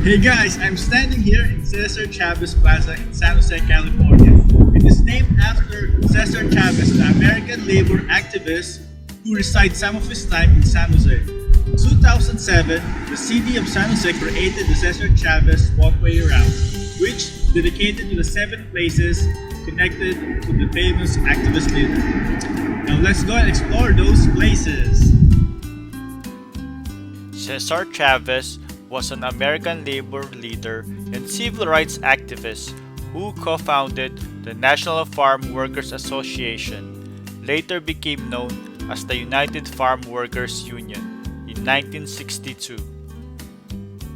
Hey guys, I'm standing here in Cesar Chavez Plaza in San Jose, California. It is named after Cesar Chavez, the American labor activist who resides some of his time in San Jose. In 2007, the city of San Jose created the Cesar Chavez Walkway route, which dedicated to the 7 places connected to the famous activist leader. Now let's go and explore those places. Cesar Chavez was an American labor leader and civil rights activist who co-founded the National Farm Workers Association, later became known as the United Farm Workers Union, in 1962.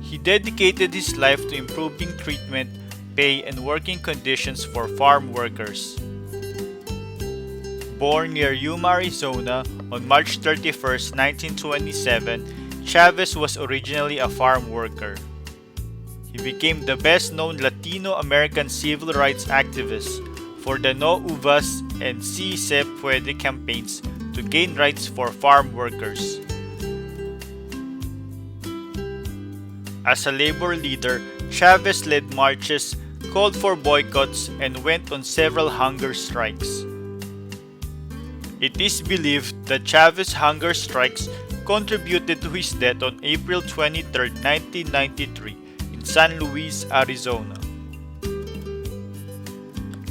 He dedicated his life to improving treatment, pay, and working conditions for farm workers. Born near Yuma, Arizona on March 31, 1927, Chavez was originally a farm worker. He became the best-known Latino-American civil rights activist for the No Uvas and Si Se Puede campaigns to gain rights for farm workers. As a labor leader, Chavez led marches, called for boycotts, and went on several hunger strikes. It is believed that Chavez's hunger strikes contributed to his death on April 23, 1993 in San Luis, Arizona.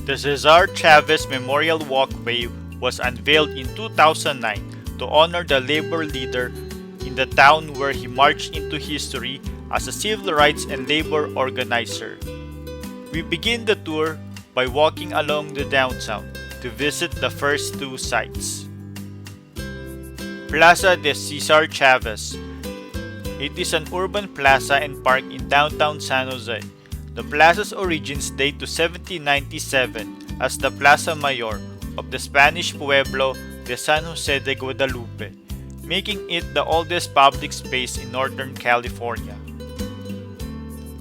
The Cesar Chavez Memorial Walkway was unveiled in 2009 to honor the labor leader in the town where he marched into history as a civil rights and labor organizer. We begin the tour by walking along the downtown to visit the first 2 sites. Plaza de Cesar Chavez. It is an urban plaza and park in downtown San Jose. The plaza's origins date to 1797 as the Plaza Mayor of the Spanish Pueblo de San Jose de Guadalupe, making it the oldest public space in Northern California.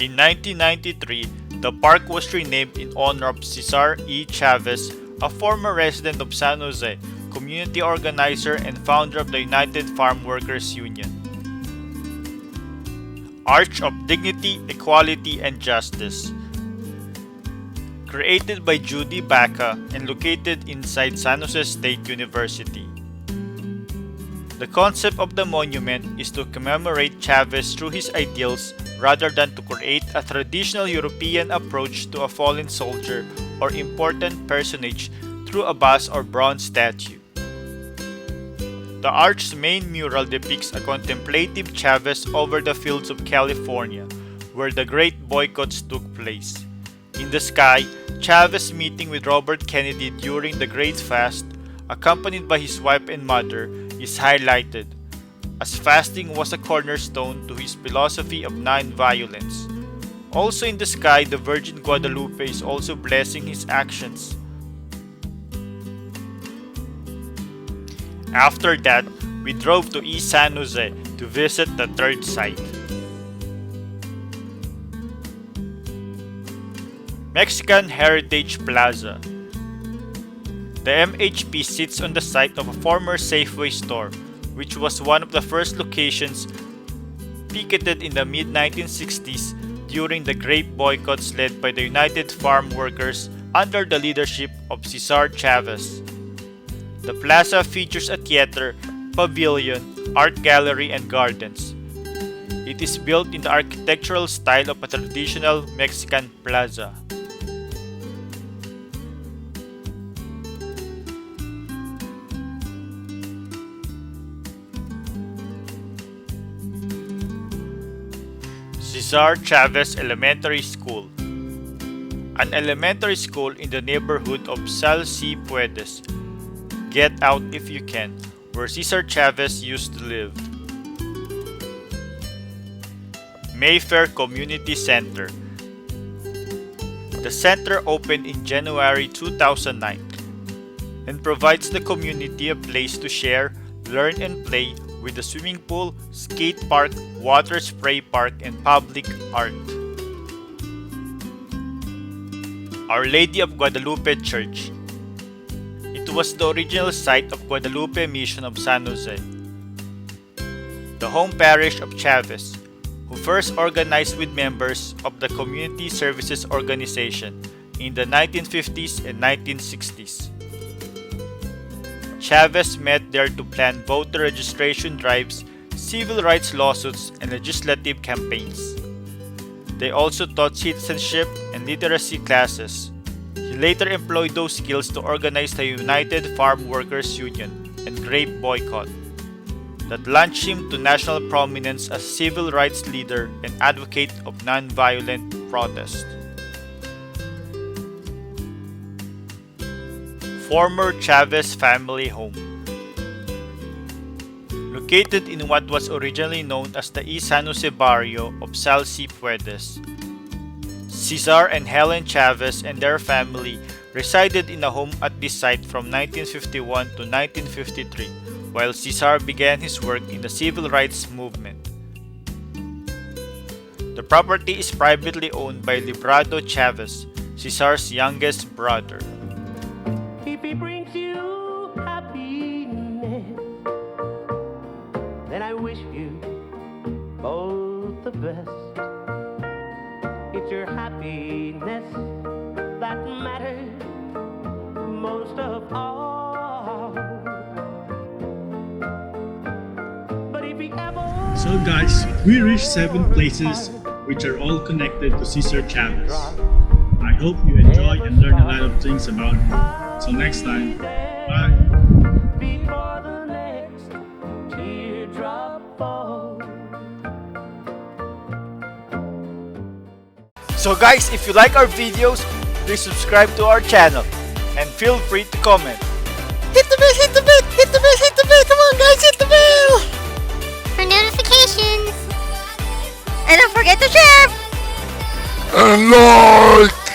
In 1993, the park was renamed in honor of Cesar E. Chavez, a former resident of San Jose, community organizer and founder of the United Farm Workers Union. Arch of Dignity, Equality, and Justice. Created by Judy Baca and located inside San Jose State University. The concept of the monument is to commemorate Chavez through his ideals rather than to create a traditional European approach to a fallen soldier or important personage through a bust or bronze statue. The arch's main mural depicts a contemplative Chavez over the fields of California, where the great boycotts took place. In the sky, Chavez meeting with Robert Kennedy during the Great Fast, accompanied by his wife and mother, is highlighted, as fasting was a cornerstone to his philosophy of non-violence. Also in the sky, the Virgin Guadalupe is also blessing his actions. After that, we drove to East San Jose to visit the 3rd site. Mexican Heritage Plaza. The MHP sits on the site of a former Safeway store, which was one of the first locations picketed in the mid-1960s during the grape boycotts led by the United Farm Workers under the leadership of Cesar Chavez. The plaza features a theater, pavilion, art gallery, and gardens. It is built in the architectural style of a traditional Mexican plaza. Cesar Chavez Elementary School. An elementary school in the neighborhood of Sal Si Puedes, Get Out If You Can, where Cesar Chavez used to live. Mayfair Community Center. The center opened in January 2009 and provides the community a place to share, learn, and play with a swimming pool, skate park, water spray park, and public art. Our Lady of Guadalupe Church. It was the original site of Guadalupe Mission of San Jose. The home parish of Chavez, who first organized with members of the Community Services Organization in the 1950s and 1960s. Chavez met there to plan voter registration drives, civil rights lawsuits, and legislative campaigns. They also taught citizenship and literacy classes. He later employed those skills to organize the United Farm Workers Union and grape boycott that launched him to national prominence as civil rights leader and advocate of nonviolent protest. Former Chavez family home. Located in what was originally known as the East San Jose barrio of Salsipuedes, Cesar and Helen Chavez and their family resided in a home at this site from 1951 to 1953, while Cesar began his work in the civil rights movement. The property is privately owned by Librado Chavez, Cesar's youngest brother. If he brings you happiness, then I wish you both the best. It's your happiness that matters most of all. But if he ever So guys, we reached 7 places which are all connected to Cesar Chavez. I hope you enjoy and learn a lot of things about him. Till next time, bye! before the next teardrop falls. So guys, if you like our videos, please subscribe to our channel and feel free to comment. Hit the bell, hit the bell, hit the bell, hit the bell. Come on guys, hit the bell. For notifications. And don't forget to share. And like!